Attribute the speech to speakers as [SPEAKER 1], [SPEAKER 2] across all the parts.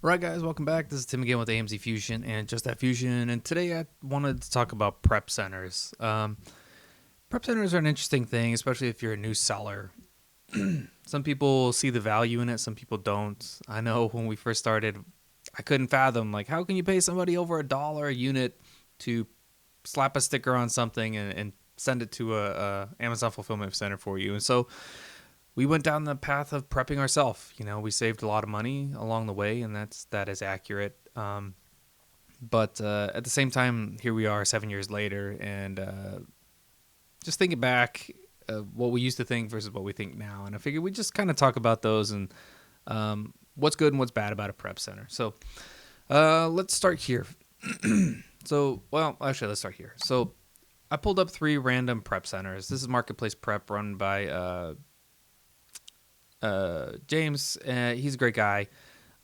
[SPEAKER 1] All right, guys, welcome back. This is Tim again with AMZ Fusion and Just That Fusion. And today I wanted to talk about prep centers. Prep centers are an interesting thing, especially if you're a new seller. Some people see the value in it, some people don't. I know when we first started, I couldn't fathom, like, how can you pay somebody over $1 a unit to slap a sticker on something and send it to a Amazon fulfillment center for you? And so we went down the path of prepping ourselves. You know, we saved a lot of money along the way, and that is accurate. But at the same time, here we are 7 years later, and just thinking back, what we used to think versus what we think now. And I figured we just kind of talk about those and what's good and what's bad about a prep center. So let's start here. Let's start here. So I pulled up 3 random prep centers. This is Marketplace Prep run by James. He's a great guy.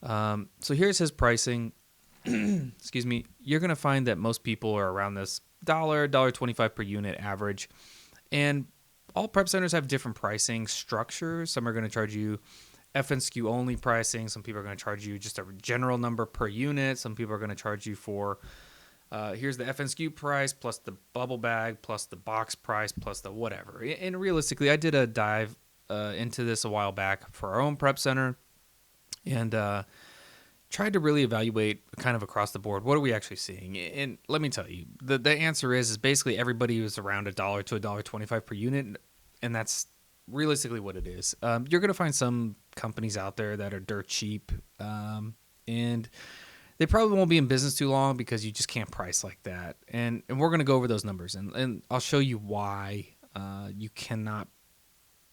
[SPEAKER 1] So here's his pricing. Excuse me. You're going to find that most people are around this $1.25 per unit average. And all prep centers have different pricing structures. Some are going to charge you FNSKU only pricing. Some people are going to charge you just a general number per unit. Some people are going to charge you for here's the FNSKU price plus the bubble bag plus the box price plus the whatever. And realistically, I did a dive into this a while back for our own prep center and tried to really evaluate kind of across the board. What are we actually seeing? And let me tell you, the answer is basically everybody was around $1 to $1.25 per unit. And that's realistically what it is. You're going to find some companies out there that are dirt cheap. And they probably won't be in business too long because you just can't price like that. And we're going to go over those numbers. And I'll show you why you cannot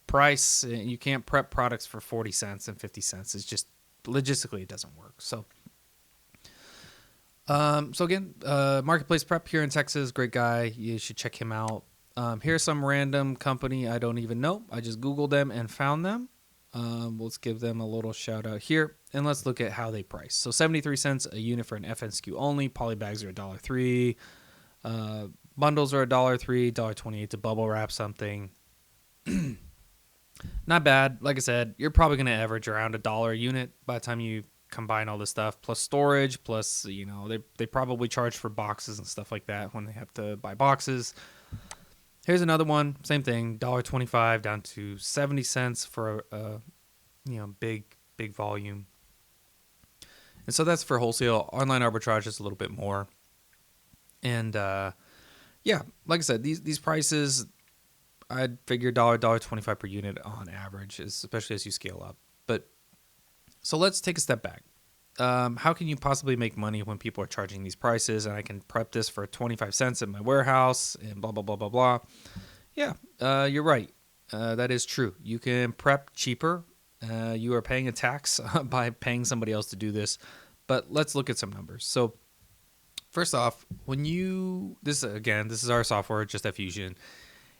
[SPEAKER 1] price. You can't prep products for 40 cents and 50 cents. It's just logistically it doesn't work. So again, Marketplace Prep here in Texas, great guy. You should check him out. Here's some random company I don't even know. I just Googled them and found them. Let's give them a little shout out here and let's look at how they price. So 73 cents a unit for an FNSKU only. Poly bags are $1.03. Bundles are $1.03, $1.28 to bubble wrap something. Not bad. Like I said, you're probably going to average around $1 a unit by the time you combine all this stuff, plus storage, plus, you know, they probably charge for boxes and stuff like that when they have to buy boxes. Here's another one, same thing, $1.25 down to 70 cents for a big volume. And so that's for wholesale. Online arbitrage is a little bit more. And like I said, these prices, I'd figure $1.25 per unit on average, especially as you scale up. But so let's take a step back. How can you possibly make money when people are charging these prices and I can prep this for 25 cents at my warehouse and blah, blah, blah, blah, blah? Yeah, you're right. That is true. You can prep cheaper. You are paying a tax by paying somebody else to do this. But let's look at some numbers. So first off, this is our software, Just That Fusion.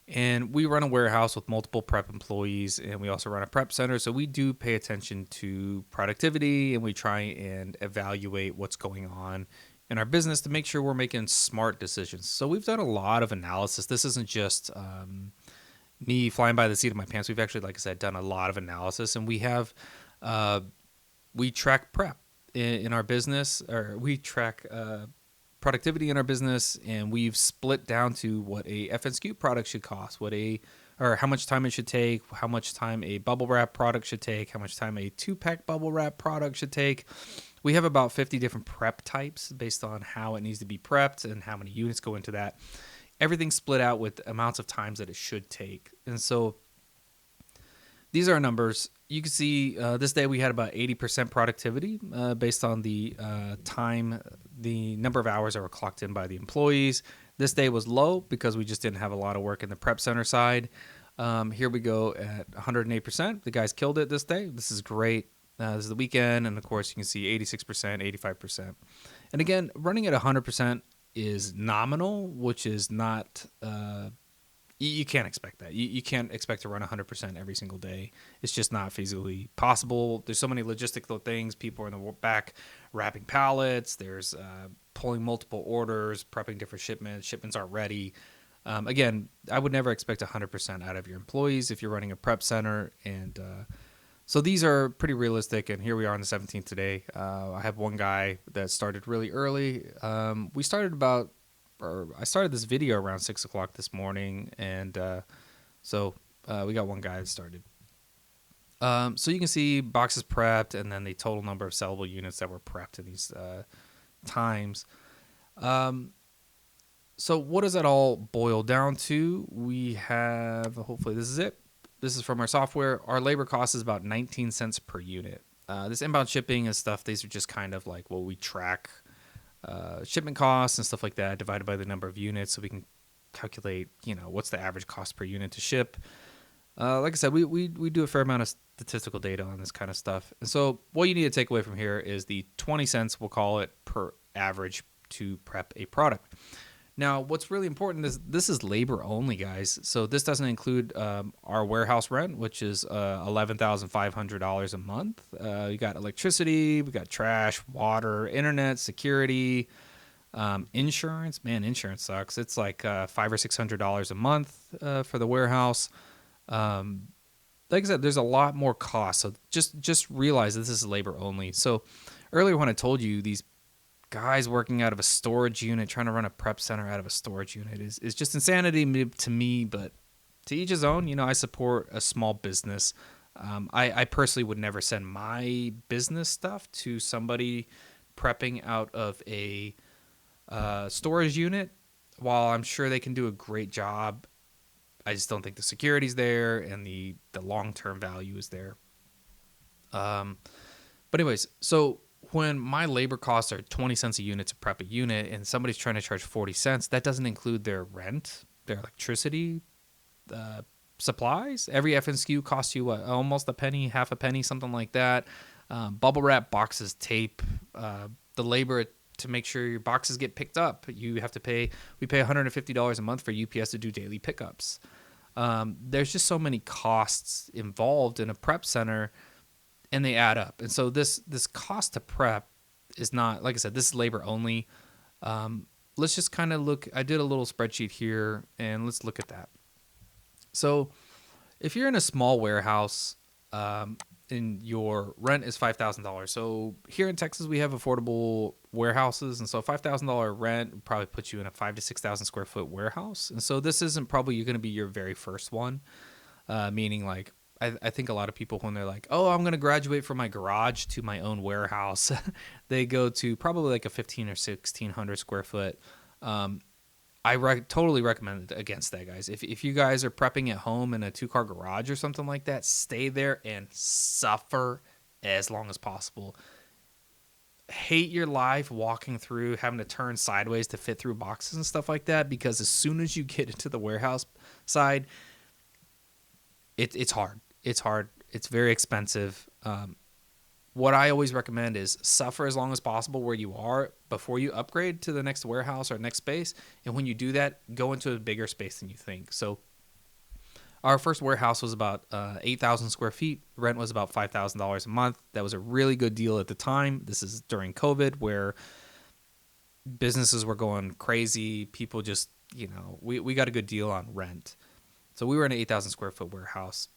[SPEAKER 1] And we run a warehouse with multiple prep employees, and we also run a prep center. So we do pay attention to productivity, and we try and evaluate what's going on in our business to make sure we're making smart decisions. So we've done a lot of analysis. This isn't just me flying by the seat of my pants. We've actually, like I said, done a lot of analysis, and we track prep in our business, or we track productivity in our business, and we've split down to what a FNSKU product should cost, how much time it should take, how much time a bubble wrap product should take, how much time a 2-pack bubble wrap product should take. We have about 50 different prep types based on how it needs to be prepped and how many units go into that. Everything's split out with amounts of times that it should take. And so these are our numbers. You can see this day we had about 80% productivity based on the time, the number of hours that were clocked in by the employees. This day was low because we just didn't have a lot of work in the prep center side. Here we go at 108%. The guys killed it this day. This is great. This is the weekend, and of course you can see 86%, 85%. And again, running at 100% is nominal, which is not you can't expect that. You can't expect to run 100% every single day. It's just not feasibly possible. There's so many logistical things. People are in the back wrapping pallets. There's pulling multiple orders, prepping different shipments. Shipments aren't ready. Again, I would never expect 100% out of your employees if you're running a prep center. And So these are pretty realistic, and here we are on the 17th today. I have one guy that started really early. We started about, or I started this video around 6 o'clock this morning, and we got one guy that started. So you can see boxes prepped, and then the total number of sellable units that were prepped in these times. So what does that all boil down to? We have, hopefully this is it. This is from our software. Our labor cost is about 19 cents per unit. This inbound shipping and stuff, these are just kind of like what we track shipment costs and stuff like that divided by the number of units, so we can calculate, what's the average cost per unit to ship. Like I said, we do a fair amount of statistical data on this kind of stuff. And so what you need to take away from here is the 20 cents, we'll call it, per average to prep a product. Now, what's really important is this is labor only, guys. So this doesn't include our warehouse rent, which is $11,500 a month. You got electricity, we got trash, water, internet, security, insurance. Man, insurance sucks. It's like $500 or $600 a month for the warehouse. Like I said, there's a lot more cost. So just realize this is labor only. So earlier when I told you these guys working out of a storage unit, trying to run a prep center out of a storage unit is just insanity to me, but to each his own. I support a small business. I personally would never send my business stuff to somebody prepping out of a storage unit. While I'm sure they can do a great job, I just don't think the security's there and the long-term value is there. But anyways, so when my labor costs are 20 cents a unit to prep a unit and somebody's trying to charge 40 cents, that doesn't include their rent, their electricity, supplies. Every FNSKU costs you almost a penny, half a penny, something like that. Bubble wrap, boxes, tape, the labor to make sure your boxes get picked up. We pay $150 a month for UPS to do daily pickups. There's just so many costs involved in a prep center, and they add up. And so this cost to prep is not, like I said, this is labor only. Let's just kind of look. I did a little spreadsheet here, and let's look at that. So if you're in a small warehouse, and your rent is $5,000. So here in Texas, we have affordable warehouses. And so $5,000 rent would probably put you in a 5,000 to 6,000 square foot warehouse. And so this isn't probably going to be your very first one, meaning like, I think a lot of people, when they're like, oh, I'm going to graduate from my garage to my own warehouse, they go to probably like a 1,500 or 1,600 square foot. Totally recommend against that, guys. If you guys are prepping at home in a 2-car garage or something like that, stay there and suffer as long as possible. Hate your life walking through, having to turn sideways to fit through boxes and stuff like that, because as soon as you get into the warehouse side, it's hard. It's hard. It's very expensive. What I always recommend is suffer as long as possible where you are before you upgrade to the next warehouse or next space. And when you do that, go into a bigger space than you think. So our first warehouse was about 8,000 square feet. Rent was about $5,000 a month. That was a really good deal at the time. This is during COVID, where businesses were going crazy. People just, we got a good deal on rent. So we were in an 8,000 square foot warehouse.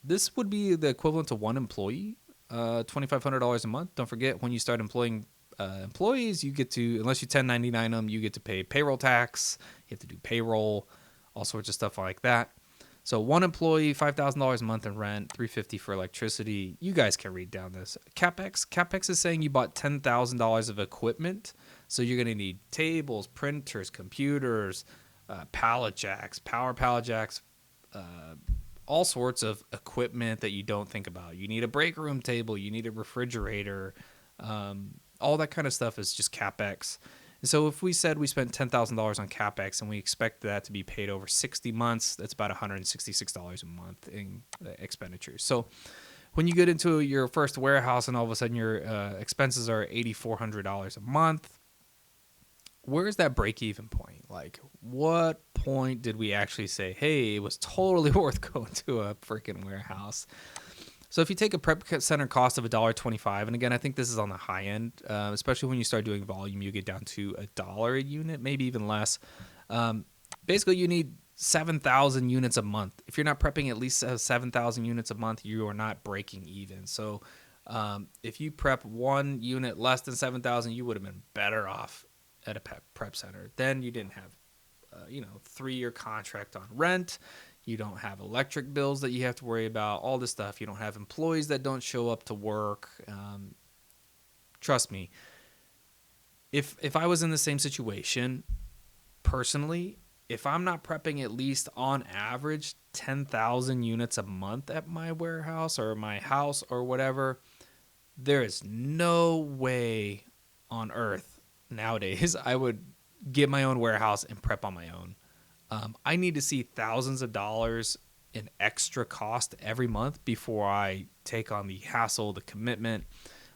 [SPEAKER 1] This would be the equivalent to one employee, $2,500 a month. Don't forget, when you start employing employees, you get to, unless you 1099 them, you get to pay payroll tax. You have to do payroll, all sorts of stuff like that. So one employee, $5,000 a month in rent, $350 for electricity. You guys can read down this. CapEx is saying you bought $10,000 of equipment. So you're going to need tables, printers, computers, pallet jacks, power pallet jacks, all sorts of equipment that you don't think about. You need a break room table. You need a refrigerator. All that kind of stuff is just CapEx. And so if we said we spent $10,000 on CapEx and we expect that to be paid over 60 months, that's about $166 a month in expenditures. So when you get into your first warehouse and all of a sudden your expenses are $8,400 a month, where's that break-even point? Like, what point did we actually say, hey, it was totally worth going to a freaking warehouse? So if you take a prep center cost of $1.25, and again, I think this is on the high end, especially when you start doing volume, you get down to $1 a unit, maybe even less. Basically, you need 7,000 units a month. If you're not prepping at least 7,000 units a month, you are not breaking even. So if you prep one unit less than 7,000, you would have been better off at a prep center. Then you didn't have, 3-year contract on rent. You don't have electric bills that you have to worry about, all this stuff. You don't have employees that don't show up to work. Trust me, if I was in the same situation, personally, if I'm not prepping at least on average 10,000 units a month at my warehouse or my house or whatever, there is no way on earth nowadays I would get my own warehouse and prep on my own. I need to see thousands of dollars in extra cost every month before I take on the hassle, the commitment.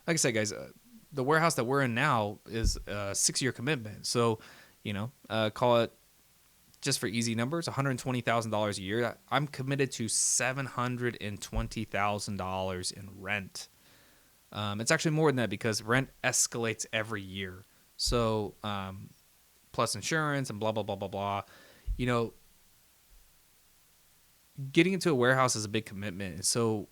[SPEAKER 1] Like I said, guys, the warehouse that we're in now is a 6-year commitment. So, call it, just for easy numbers, $120,000 a year. I'm committed to $720,000 in rent. It's actually more than that because rent escalates every year. So, plus insurance and blah, blah, blah, blah, blah. Getting into a warehouse is a big commitment. So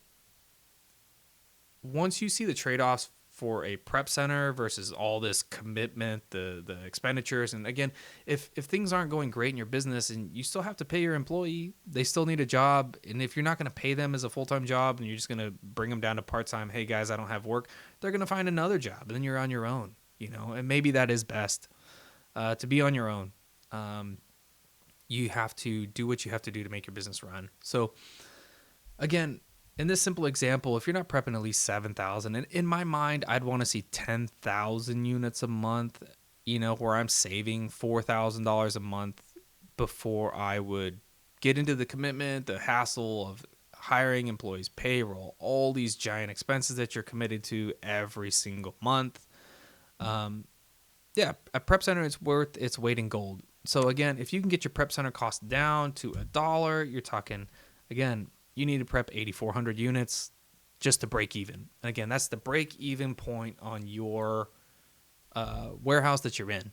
[SPEAKER 1] once you see the trade-offs for a prep center versus all this commitment, the expenditures, and again, if things aren't going great in your business and you still have to pay your employee, they still need a job, and if you're not going to pay them as a full-time job and you're just going to bring them down to part-time, hey guys, I don't have work, they're going to find another job, and then you're on your own, and maybe that is best, to be on your own. You have to do what you have to do to make your business run. So again, in this simple example, if you're not prepping at least 7,000, and in my mind, I'd want to see 10,000 units a month, where I'm saving $4,000 a month before I would get into the commitment, the hassle of hiring employees, payroll, all these giant expenses that you're committed to every single month. A prep center is worth its weight in gold. So again, if you can get your prep center cost down to $1, you're talking, again, you need to prep 8,400 units just to break even. And again, that's the break even point on your warehouse that you're in.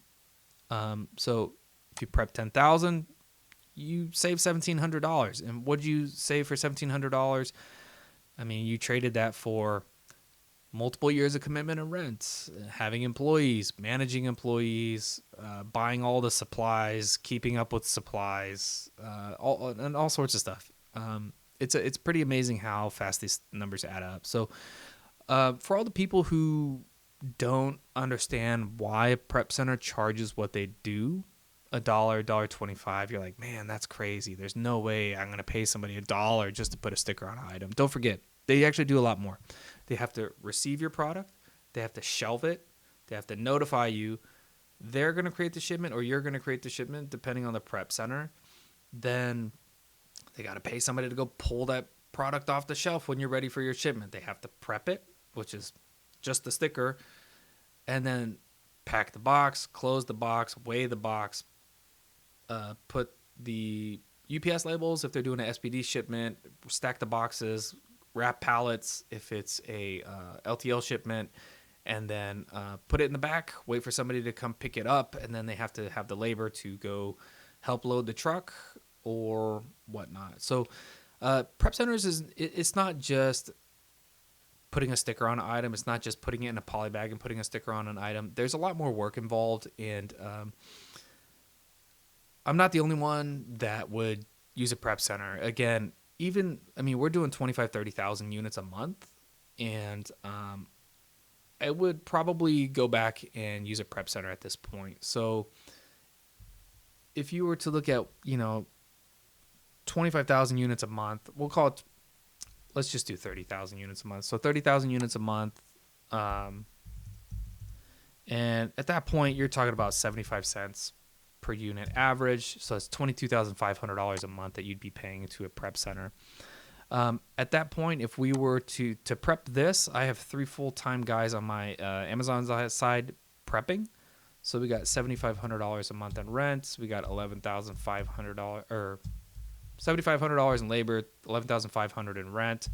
[SPEAKER 1] So if you prep 10,000, you save $1,700. And what'd you save for $1,700? I mean, you traded that for multiple years of commitment and rent, having employees, managing employees, buying all the supplies, keeping up with supplies, all sorts of stuff. It's pretty amazing how fast these numbers add up. So for all the people who don't understand why a prep center charges what they do, $1, $1.25, you're like, man, that's crazy. There's no way I'm going to pay somebody $1 just to put a sticker on an item. Don't forget, they actually do a lot more. They have to receive your product. They have to shelve it. They have to notify you. They're going to create the shipment, or you're going to create the shipment, depending on the prep center. Then they got to pay somebody to go pull that product off the shelf when you're ready for your shipment. They have to prep it, which is just the sticker, and then pack the box, close the box, weigh the box, put the UPS labels if they're doing an SPD shipment, stack the boxes, wrap pallets if it's a LTL shipment, and then put it in the back, wait for somebody to come pick it up, and then they have to have the labor to go help load the truck or whatnot. So prep centers it's not just putting a sticker on an item. It's not just putting it in a poly bag and putting a sticker on an item. There's a lot more work involved, and I'm not the only one that would use a prep center. Again, we're doing 25, 30,000 units a month, and I would probably go back and use a prep center at this point. So if you were to look at, 25,000 units a month, we'll call it, let's just do 30,000 units a month. So 30,000 units a month. And at that point, you're talking about 75 cents per unit average. So it's $22,500 a month that you'd be paying to a prep center. At that point, if we were to prep this, I have 3 full-time guys on my Amazon side prepping. So we got $7,500 a month in rent. We got $11,500 or $7,500 in labor, $11,500 in rent.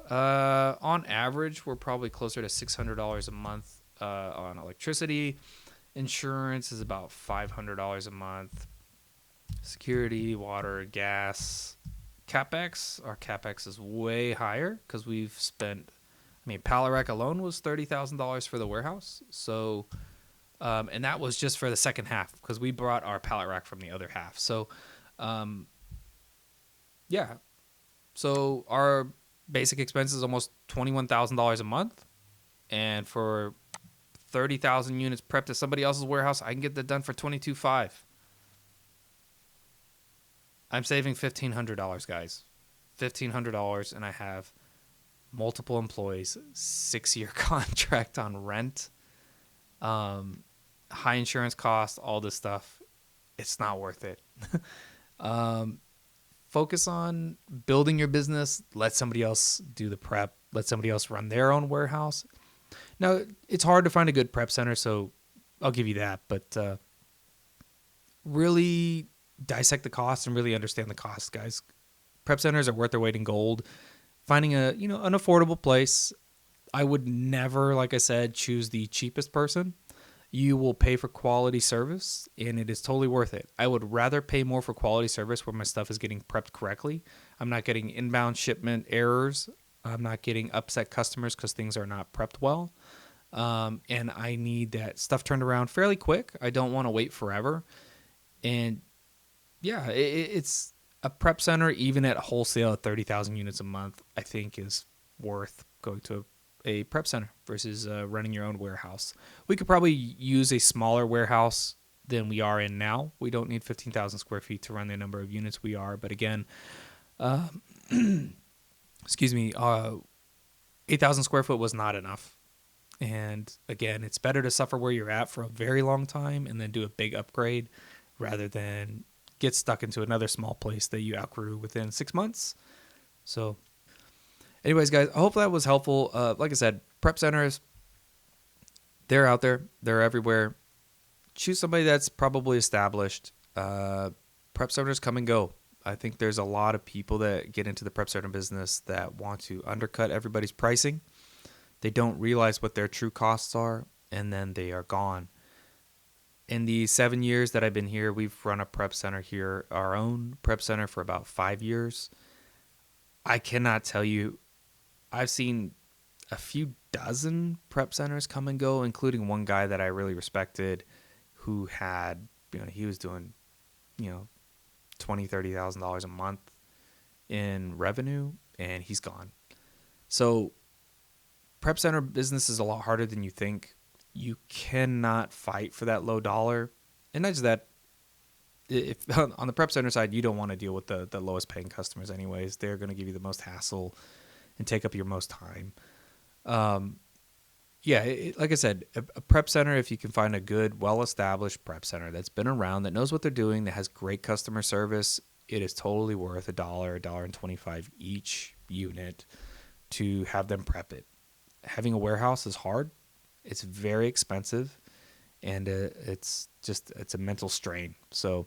[SPEAKER 1] On average, we're probably closer to $600 a month on electricity. Insurance is about $500 a month. Security, water, gas, CapEx. Our CapEx is way higher because we've spent. I mean, pallet rack alone was $30,000 for the warehouse. So, and that was just for the second half because we brought our pallet rack from the other half. So, um, yeah. So our basic expense is almost $21,000 a month, and for 30,000 units prepped at somebody else's warehouse, I can get that done for 22.5. I'm saving $1,500, guys. $1,500, and I have multiple employees, 6-year contract on rent, high insurance costs, all this stuff. It's not worth it. Focus on building your business. Let somebody else do the prep. Let somebody else run their own warehouse. Now, it's hard to find a good prep center, so I'll give you that. But really dissect the costs and really understand the costs, guys. Prep centers are worth their weight in gold. Finding an affordable place. I would never, like I said, choose the cheapest person. You will pay for quality service, and it is totally worth it. I would rather pay more for quality service where my stuff is getting prepped correctly. I'm not getting inbound shipment errors. I'm not getting upset customers because things are not prepped well. And I need that stuff turned around fairly quick. I don't want to wait forever. And yeah, it's a prep center, even at wholesale at 30,000 units a month, I think is worth going to a prep center versus running your own warehouse. We could probably use a smaller warehouse than we are in now. We don't need 15,000 square feet to run the number of units we are. But again, excuse me, 8,000 square foot was not enough. And again, it's better to suffer where you're at for a very long time and then do a big upgrade rather than get stuck into another small place that you outgrew within 6 months. So anyways, guys, I hope that was helpful. Like I said, prep centers, they're out there. They're everywhere. Choose somebody that's probably established. Prep centers come and go. I think there's a lot of people that get into the prep center business that want to undercut everybody's pricing. They don't realize what their true costs are, and then they are gone. In the 7 years that I've been here, we've run a prep center here, our own prep center, for about 5 years. I cannot tell you. I've seen a few dozen prep centers come and go, including one guy that I really respected who had, he was doing, $20,000, $30,000 a month in revenue, and he's gone. So prep center business is a lot harder than you think. You cannot fight for that low dollar. And not just that, if on the prep center side, you don't want to deal with the lowest paying customers anyways. They're going to give you the most hassle and take up your most time. Like I said, a prep center, if you can find a good, well-established prep center that's been around, that knows what they're doing, that has great customer service, it is totally worth $1.25 each unit to have them prep it. Having a warehouse is hard. It's very expensive, and it's a mental strain. So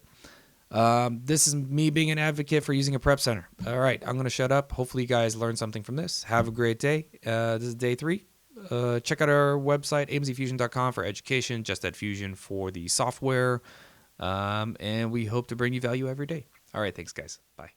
[SPEAKER 1] this is me being an advocate for using a prep center. All right, I'm going to shut up. Hopefully you guys learned something from this. Have a great day. This is day 3. Check out our website, amzfusion.com for education, Just Ed Fusion for the software, and we hope to bring you value every day. All right, thanks, guys. Bye.